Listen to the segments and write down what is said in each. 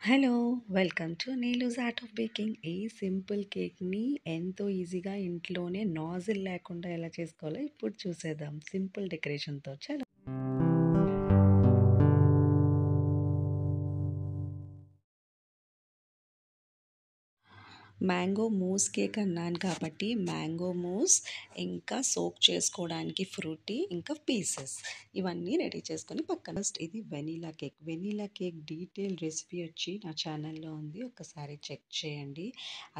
Hello! Welcome to Neelu's art of baking. ఈ simple కేక్‌ని ఎంతో ఈజీగా ఇంట్లోనే నాజిల్ లేకుండా ఎలా చేసుకోవాలో ఇప్పుడు చూసేద్దాం. సింపుల్ డెకరేషన్‌తో. చలో! మ్యాంగో మూస్ కేక్ అన్నాను కాబట్టి మ్యాంగో మూస్, ఇంకా సోక్ చేసుకోవడానికి ఫ్రూటీ, ఇంకా పీసెస్ ఇవన్నీ రెడీ చేసుకొని పక్కన. ఫస్ట్ ఇది vanilla cake. Vanilla cake detail recipe వచ్చి నా ఛానల్లో ఉంది, ఒకసారి చెక్ చేయండి.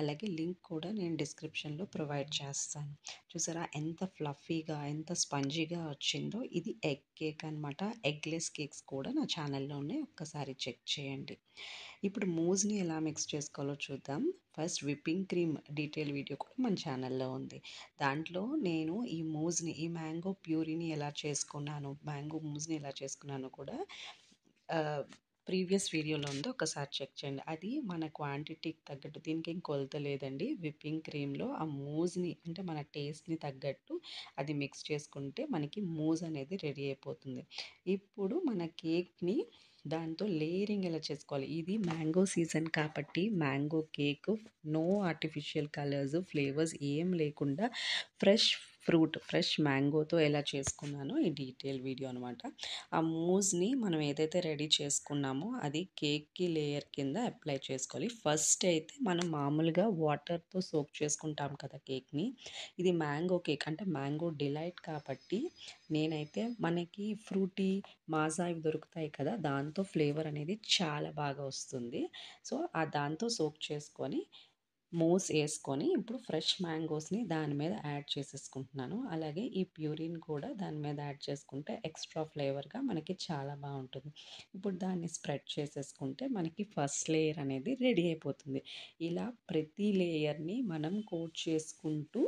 అలాగే లింక్ కూడా నేను డిస్క్రిప్షన్లో ప్రొవైడ్ చేస్తాను. చూసారా ఎంత ఫ్లఫీగా, ఎంత స్పంజీగా వచ్చిందో. ఇది ఎగ్ కేక్ అనమాట. ఎగ్లెస్ కేక్స్ కూడా నా ఛానల్లో ఉన్నాయి, ఒక్కసారి చెక్ చేయండి. ఇప్పుడు మూజ్ని ఎలా మిక్స్ చేసుకోవాలో చూద్దాం. First whipping cream detail video కూడా మన ఛానల్లో ఉంది. దాంట్లో నేను ఈ మ్యాంగో ప్యూరీని ఎలా చేసుకున్నాను, మ్యాంగో మూజ్ని ఎలా చేసుకున్నాను కూడా ప్రీవియస్ వీడియోలో ఉంది, ఒకసారి చెక్ చేయండి. అది మన క్వాంటిటీకి తగ్గట్టు, దీనికి ఏం కొలత లేదండి. విప్పింగ్ క్రీమ్లో ఆ మూజ్ని అంటే మన టేస్ట్ని తగ్గట్టు అది మిక్స్ చేసుకుంటే మనకి మూజ్ అనేది రెడీ అయిపోతుంది. ఇప్పుడు మన కేక్ని దాంతో లేయరింగ్ ఎలా చేసుకోవాలి. ఇది మ్యాంగో సీజన్ కాబట్టి mango cake no artificial colours, flavours ఏం లేకుండా ఫ్రెష్ మ్యాంగోతో ఎలా చేసుకున్నానో ఈ డీటెయిల్ వీడియో అనమాట. ఆ మూజ్ని మనం ఏదైతే రెడీ చేసుకున్నామో అది కేక్కి లేయర్ కింద అప్లై చేసుకోవాలి. ఫస్ట్ అయితే మనం మామూలుగా వాటర్తో సోక్ చేసుకుంటాం కదా కేక్ని. ఇది మ్యాంగో కేక్ అంటే మ్యాంగో డిలైట్ కాబట్టి నేనైతే మనకి ఫ్రూటీ, మాజా ఇవి దొరుకుతాయి కదా, దాంతో ఫ్లేవర్ అనేది చాలా బాగా వస్తుంది. సో దాంతో సోక్ చేసుకొని మూస్ వేసుకొని ఇప్పుడు ఫ్రెష్ మ్యాంగోస్ని దాని మీద యాడ్ చేసేసుకుంటున్నాను. అలాగే ఈ ప్యూరిన్ కూడా దాని మీద యాడ్ చేసుకుంటే ఎక్స్ట్రా ఫ్లేవర్గా మనకి చాలా బాగుంటుంది. ఇప్పుడు దాన్ని స్ప్రెడ్ చేసేసుకుంటే మనకి ఫస్ట్ లేయర్ అనేది రెడీ అయిపోతుంది. ఇలా ప్రతి లేయర్ని మనం కోట్ చేసుకుంటూ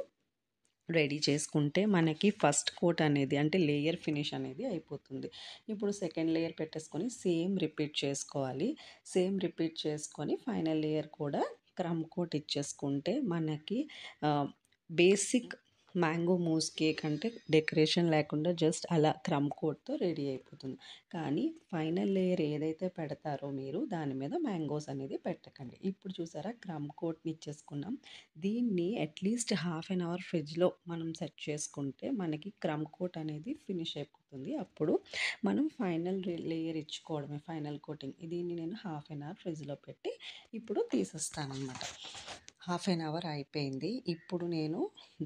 రెడీ చేసుకుంటే మనకి ఫస్ట్ కోట్ అనేది అంటే లేయర్ ఫినిష్ అనేది అయిపోతుంది. ఇప్పుడు సెకండ్ లేయర్ పెట్టేసుకొని సేమ్ రిపీట్ చేసుకోవాలి. సేమ్ రిపీట్ చేసుకొని ఫైనల్ లేయర్ కూడా క్రమ్ కోట్ ఇచ్చేసుకుంటే మనకి బేసిక్ మ్యాంగో మూస్ కేక్ అంటే డెకరేషన్ లేకుండా జస్ట్ అలా క్రమ్ కోట్తో రెడీ అయిపోతుంది. కానీ ఫైనల్ లేయర్ ఏదైతే పెడతారో మీరు దాని మీద మ్యాంగోస్ అనేది పెట్టకండి. ఇప్పుడు చూసారా క్రమ్ కోట్ని ఇచ్చేసుకున్నాం. దీన్ని అట్లీస్ట్ హాఫ్ అన్ అవర్ ఫ్రిడ్జ్లో మనం సెట్ చేసుకుంటే మనకి క్రమ్ కోట్ అనేది ఫినిష్ అయిపోతుంది. అప్పుడు మనం ఫైనల్ లేయర్ ఇచ్చుకోవడమే, ఫైనల్ కోటింగ్. దీన్ని నేను హాఫ్ అన్ అవర్ ఫ్రిడ్జ్లో పెట్టి ఇప్పుడు తీసేస్తాను అనమాట. హాఫ్ అన్ అవర్ అయిపోయింది. ఇప్పుడు నేను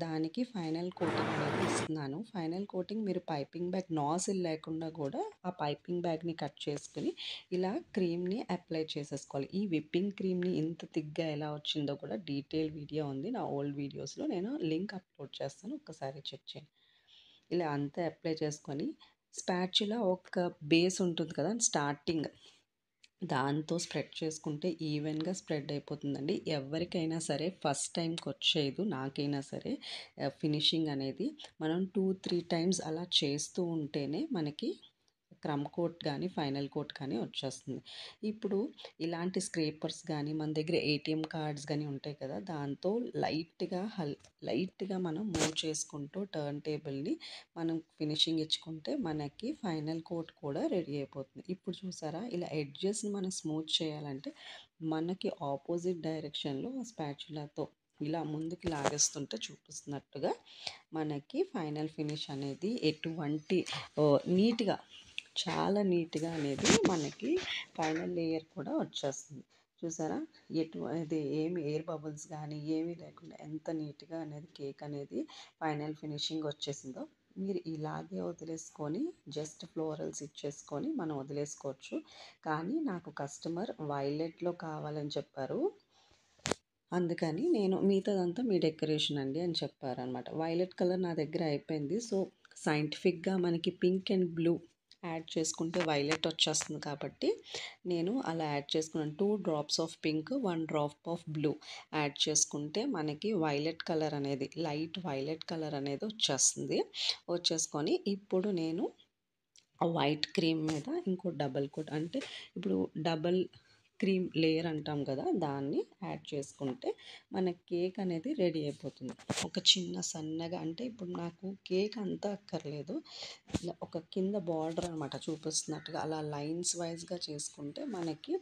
దానికి ఫైనల్ కోటింగ్ అనేది ఇస్తున్నాను. ఫైనల్ కోటింగ్ మీరు పైపింగ్ బ్యాగ్ నాజిల్ లేకుండా కూడా ఆ పైపింగ్ బ్యాగ్ని కట్ చేసుకుని ఇలా క్రీమ్ని అప్లై చేసేసుకోవాలి. ఈ విప్పింగ్ క్రీమ్ని ఇంత థిక్గా ఎలా వచ్చిందో కూడా డీటెయిల్ వీడియో ఉంది నా ఓల్డ్ వీడియోస్లో, నేను లింక్ అప్లోడ్ చేస్తాను, ఒక్కసారి చెక్ చేయండి. ఇలా అంతా అప్లై చేసుకొని స్పాచులా ఒక బేస్ ఉంటుంది కదా స్టార్టింగ్, దాంతో స్ప్రెడ్ చేసుకుంటే ఈవెన్గా స్ప్రెడ్ అయిపోతుందండి. ఎవరికైనా సరే ఫస్ట్ టైంకి వచ్చేది, నాకైనా సరే ఫినిషింగ్ అనేది మనం 2-3 టైమ్స్ అలా చేస్తూ ఉంటేనే మనకి క్రమ్ కోట్ కానీ ఫైనల్ కోట్ కానీ వచ్చేస్తుంది. ఇప్పుడు ఇలాంటి స్క్రేపర్స్ కానీ మన దగ్గర ఏటీఎం కార్డ్స్ కానీ ఉంటాయి కదా, దాంతో లైట్గా మనం మూవ్ చేసుకుంటూ టర్న్ టేబుల్ని మనం ఫినిషింగ్ ఇచ్చుకుంటే మనకి ఫైనల్ కోట్ కూడా రెడీ అయిపోతుంది. ఇప్పుడు చూసారా ఇలా ఎడ్జెస్ని మనం స్మూత్ చేయాలంటే మనకి ఆపోజిట్ డైరెక్షన్లో స్పాచులాతో ఇలా ముందుకు లాగేస్తుంటే చూపిస్తున్నట్టుగా మనకి ఫైనల్ ఫినిష్ అనేది ఎటువంటి నీట్గా, చాలా నీట్గా అనేది మనకి ఫైనల్ లేయర్ కూడా వచ్చేస్తుంది. చూసారా ఇది ఏమి ఎయిర్ బబుల్స్ కానీ ఏమీ లేకుండా ఎంత నీట్గా అనేది కేక్ అనేది ఫైనల్ ఫినిషింగ్ వచ్చేసిందో. మీరు ఇలాగే వదిలేసుకొని జస్ట్ ఫ్లోరల్స్ ఇచ్చేసుకొని మనం వదిలేసుకోవచ్చు. కానీ నాకు కస్టమర్ వైలెట్లో కావాలని చెప్పారు, అందుకని నేను మిగతాదంతా మీ డెకరేషన్ అండి అని చెప్పారనమాట. వైలెట్ కలర్ నా దగ్గర అయిపోయింది. సో సైంటిఫిక్గా మనకి పింక్ అండ్ బ్లూ యాడ్ చేసుకుంటే వైలెట్ వచ్చేస్తుంది కాబట్టి నేను అలా యాడ్ చేసుకున్నాను. 2 drops of pink, 1 drop of blue add చేసుకుంటే మనకి వైలెట్ కలర్ అనేది, లైట్ వైలెట్ కలర్ అనేది వచ్చేసుకొని ఇప్పుడు నేను ఆ వైట్ క్రీమ్ మీద ఇంకో డబల్ కోట్ అంటే ఇప్పుడు డబల్ క్రీమ్ లేయర్ అంటాం కదా, దాన్ని యాడ్ చేసుకుంటే మన కేక్ అనేది రెడీ అయిపోతుంది. ఒక చిన్న సన్నగా అంటే ఇప్పుడు నాకు కేక్ అంతా అక్కర్లేదు, ఇలా ఒక కింద బార్డర్ అనమాట చూపిస్తున్నట్టుగా అలా లైన్స్ వైజ్గా చేసుకుంటే మనకి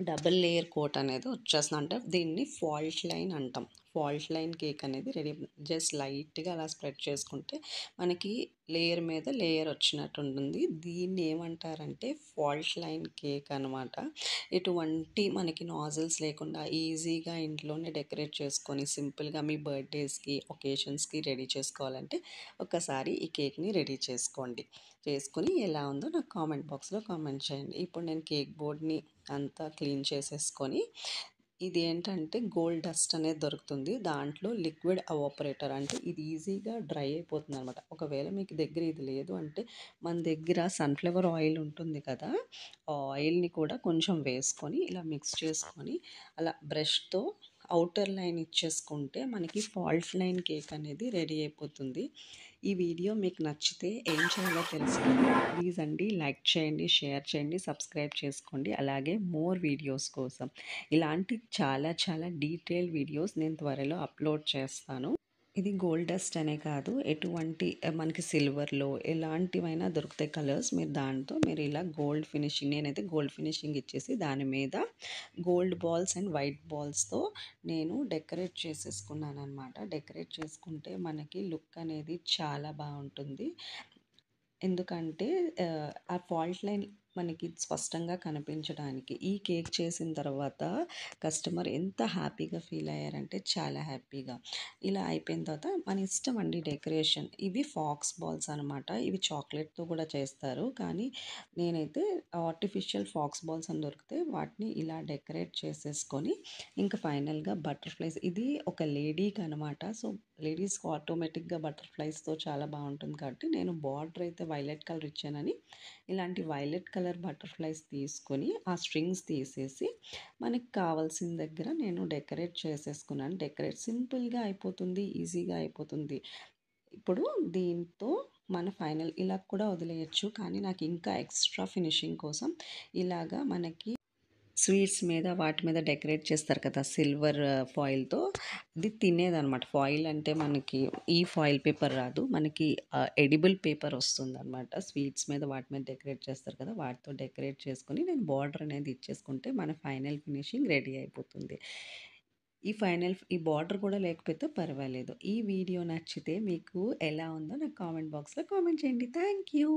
డబుల్ లేయర్ కోట్ అనేది వచ్చేస్తుంది. అంటే దీన్ని ఫాల్ట్ లైన్ అంటాం. ఫాల్ట్ లైన్ కేక్ అనేది రెడీ. జస్ట్ లైట్‌గా అలా స్ప్రెడ్ చేసుకుంటే మనకి లేయర్ మీద లేయర్ వచ్చినట్టు ఉంటుంది. దీన్ని ఏమంటారంటే ఫాల్ట్ లైన్ కేక్ అనమాట. ఎటువంటి మనకి నాజిల్స్ లేకుండా ఈజీగా ఇంట్లోనే డెకరేట్ చేసుకొని సింపుల్‌గా మీ బర్త్‌డేస్‌కి, ఒకేషన్స్‌కి రెడీ చేసుకోవాలంటే ఒక్కసారి ఈ కేక్‌ని రెడీ చేసుకోండి. చేసుకొని ఎలా ఉందో నాకు కామెంట్ బాక్స్‌లో కామెంట్ చేయండి. ఇప్పుడు నేను కేక్ బోర్డ్‌ని అంతా క్లీన్ చేసేసుకొని ఇదేంటంటే గోల్డ్ డస్ట్ అనేది దొరుకుతుంది. దాంట్లో లిక్విడ్ ఎవాపరేటర్ అంటే ఇది ఈజీగా డ్రై అయిపోతుందనమాట. ఒకవేళ మీకు దగ్గర ఇది లేదు అంటే మన దగ్గర సన్‌ఫ్లవర్ ఆయిల్ ఉంటుంది కదా! ఆ ఆయిల్‌ని కూడా కొంచెం వేసుకొని ఇలా మిక్స్ చేసుకొని అలా బ్రష్‌తో ఔటర్ లైన్ ఇచ్చేసుకుంటే మనకి ఫాల్ట్ లైన్ కేక్ అనేది రెడీ అయిపోతుంది. ఈ వీడియో మీకు నచ్చితే ఏం చేయాలో తెలుసు కదా! ప్లీజ్ అండి లైక్ చేయండి, షేర్ చేయండి, సబ్స్క్రైబ్ చేసుకోండి. అలాగే మోర్ వీడియోస్ కోసం ఇలాంటి చాలా చాలా డీటెయిల్డ్ వీడియోస్ నేను త్వరలో అప్లోడ్ చేస్తాను. ఇది గోల్డ్ డస్ట్ అనే కాదు. ఎటువంటి మనకి సిల్వర్‌లో ఎలాంటివైనా దొరుకుతాయి కలర్స్. మీరు దాంతో మీరు ఇలా గోల్డ్ ఫినిషింగ్ నేనైతే గోల్డ్ ఫినిషింగ్ ఇచ్చేసి దాని మీద గోల్డ్ బాల్స్ అండ్ వైట్ బాల్స్‌తో నేను డెకరేట్ చేసేసుకున్నాననమాట. డెకరేట్ చేసుకుంటే మనకి లుక్ అనేది చాలా బావుంటుంది. ఎందుకంటే ఆ ఫాల్ట్ లైన్ మనకి స్పష్టంగా కనిపించడానికి. ఈ కేక్ చేసిన తర్వాత కస్టమర్ ఎంత హ్యాపీగా ఫీల్ అయ్యారంటే చాలా హ్యాపీగా. ఇలా అయిపోయిన తర్వాత మన ఇష్టం అండి డెకరేషన్. ఇవి ఫాక్స్ బాల్స్ అనమాట. ఇవి చాక్లెట్‌తో కూడా చేస్తారు. కానీ నేనైతే ఆర్టిఫిషియల్ ఫాక్స్ బాల్స్ అని దొరికితే వాటిని ఇలా డెకరేట్ చేసేసుకొని ఇంకా ఫైనల్‌గా బటర్‌ఫ్లైస్ ఇది ఒక లేడీకనమాట. సో, లేడీస్‌కి ఆటోమేటిక్‌గా బటర్‌ఫ్లైస్‌తో చాలా బావుంటుంది కాబట్టి నేను బార్డర్ అయితే వైలెట్ కలర్ ఇచ్చానని ఇలాంటి వైలెట్ కలర్ బటర్‌ఫ్లైస్ తీసుకొని ఆ స్ట్రింగ్స్ తీసేసి మనకి కావాల్సిన దగ్గర నేను డెకరేట్ చేసేసుకున్నాను. డెకరేట్ సింపుల్‌గా అయిపోతుంది. ఈజీగా అయిపోతుంది. ఇప్పుడు దీంతో మన ఫైనల్ ఇలా కూడా వదిలేయొచ్చు. కానీ నాకు ఇంకా ఎక్స్‌ట్రా ఫినిషింగ్ కోసం ఇలాగా మనకి స్వీట్స్ మీద వాటి మీద డెకరేట్ చేస్తారు కదా! సిల్వర్ ఫాయిల్‌తో అది తినేదనమాట. ఫాయిల్ అంటే మనకి ఈ ఫాయిల్ పేపర్ రాదు. మనకి ఎడిబుల్ పేపర్ వస్తుందనమాట. స్వీట్స్ మీద వాటి మీద డెకరేట్ చేస్తారు కదా! వాటితో డెకరేట్ చేసుకొని నేను బార్డర్ అనేది ఇచ్చేసుకుంటే మన ఫైనల్ ఫినిషింగ్ రెడీ అయిపోతుంది. ఈ బార్డర్ కూడా లేకపోతే పర్వాలేదు. ఈ వీడియో నచ్చితే మీకు ఎలా ఉందో నాకు కామెంట్ బాక్స్‌లో కామెంట్ చేయండి. Thank you.